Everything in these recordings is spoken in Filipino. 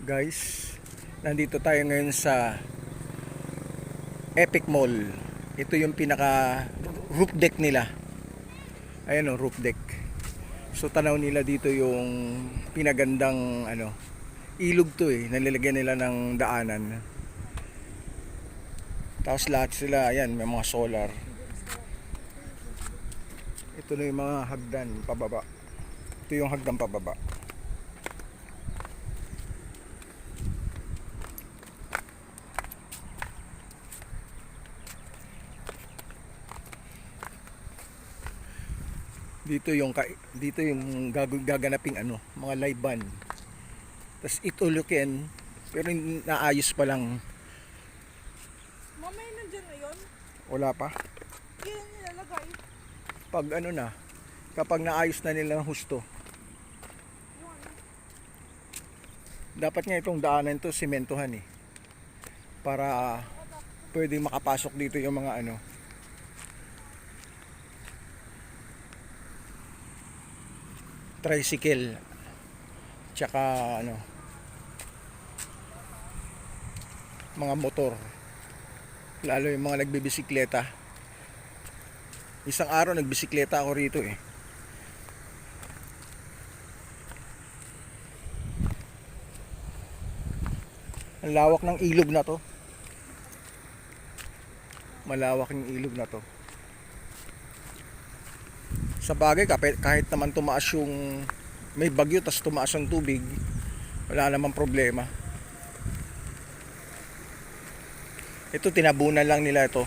Guys, nandito tayo ngayon sa Epic Mall. Ito yung pinaka roof deck nila. Ayan o, roof deck. So tanaw nila dito yung pinagandang ilog to nalalagyan nila ng daanan. Tapos lahat sila, ayan, may mga solar. Ito na yung mga hagdan pababa. Ito yung hagdan pababa. Dito yung gaganaping mga live band. Tapos itulukin pero naayos pa lang. Mamay nandyan na yun? Wala pa. Yan nilalagay. Pag kapag naayos na nila ng husto. Dapat nga itong daanan to sementohan para pwedeng makapasok dito yung mga tricycle tsaka mga motor, lalo yung mga nagbibisikleta. Isang araw nagbisikleta ako rito Ang lawak ng ilog na to. Malawak yung ilog na to. Sa bagay, kahit naman tumaas yung may bagyo tas tumaas ang tubig, wala namang problema. Ito tinabunan lang nila ito.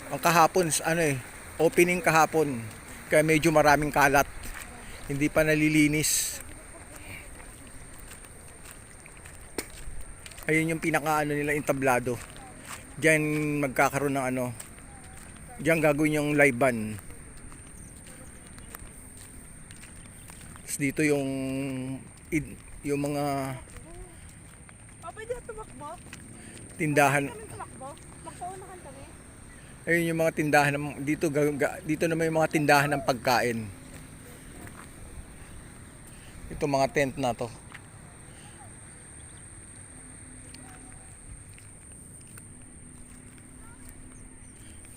Ang kahapon opening kahapon, kaya medyo maraming kalat, hindi pa nalilinis. Ayun yung pinaka nila entablado. Diyan magkakaroon ng diyan gagawin yung live band. Tapos dito yung mga Pwede na tumakbo? tindahan. Kami tumakbo? Magpaunahan kami? Ayun yung mga tindahan dito naman yung mga tindahan ng pagkain. Ito mga tent na to.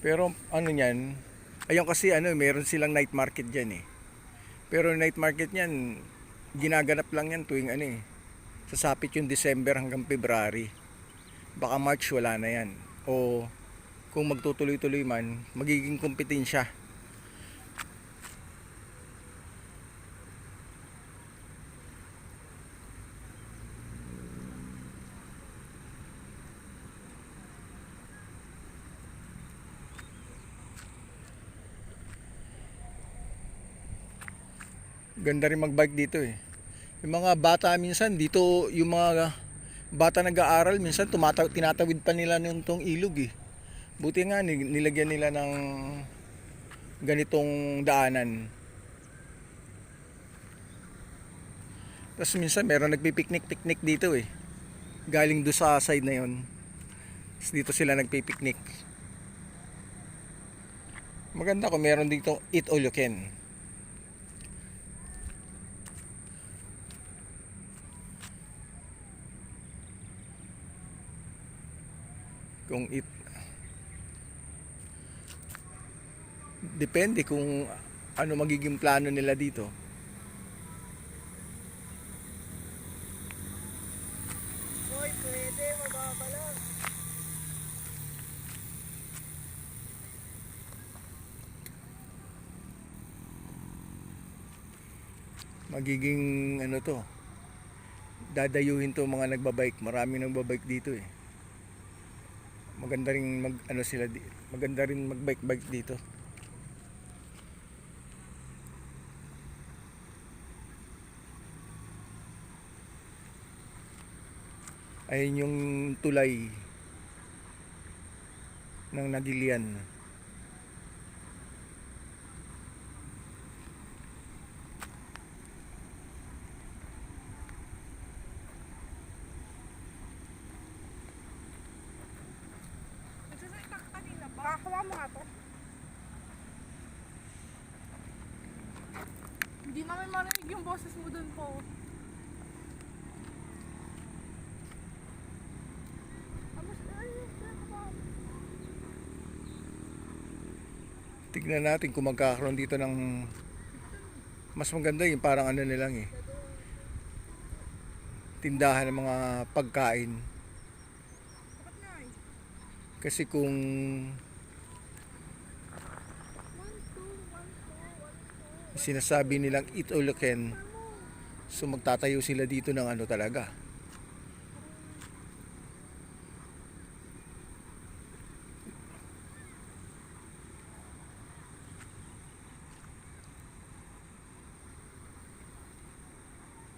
Pero niyan, ayun kasi meron silang night market diyan Pero night market niyan ginaganap lang yan tuwing sasapit yung December hanggang February. Baka March wala na yan. O kung magtutuloy-tuloy man, magiging kompetensya. Ganda rin magbike dito Yung mga bata minsan dito, yung mga bata nag-aaral minsan tinatawid pa nila nitong ilog Buti nga nilagyan nila ng ganitong daanan. Tapos minsan meron nagpipiknik-piknik dito Galing do sa side na yon. Tapos dito sila nagpipiknik. Maganda kung meron dito eat all you can. Kung depende kung ano magiging plano nila dito. Hoy, pwede. Mababa lang. Magiging to, dadayuhin to mga nagbabike. Maraming nagbabike dito Maganda rin maganda rin magbike dito. Ayun yung tulay ng Nagilian. Hawa mo nga to. Hindi namin marinig yung boses mo dun po. Tignan natin kung magkakaroon dito ng mas maganda yung parang ano nilang eh. Tindahan ng mga pagkain. Bakit nga eh? Kasi kung 1, 2, 1, 4, 1, 4. sinasabi nilang eat all you can, so magtatayo sila dito ng ano talaga.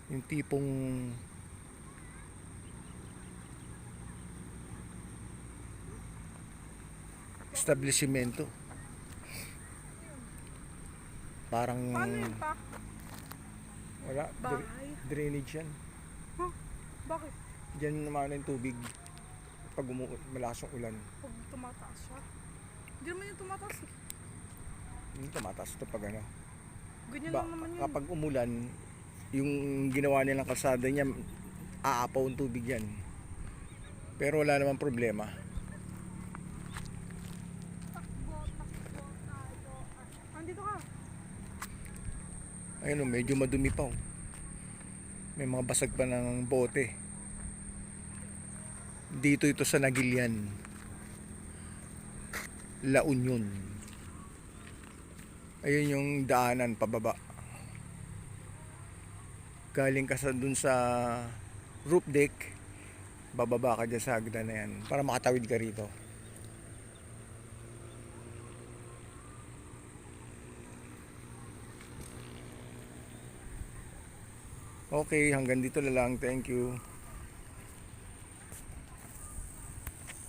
Yung tipong establishmento. Parang Paano yun pa? wala, Bahay? drainage yan. Huh? Bakit? Diyan naman yung tubig pag malakas yung ulan. Pag tumataas siya. Hindi naman yung tumataas eh. Hindi tumataas ito pag ano. Ganyan Ba, lang naman yun. kapag umulan, yung ginawa nilang kalsada niya, aapaw ang tubig yan. Pero wala namang problema. Andito ka. Ayun, oh, medyo madumi pa. Oh. May mga basag pa ng bote. Dito ito sa Nagilian, La Union. Ayun yung daanan pababa. Galing ka sa dun sa roof deck, bababa ka dyan sa hagdan na yan para makatawid ka rito. Okay, hanggang dito na lang. Thank you.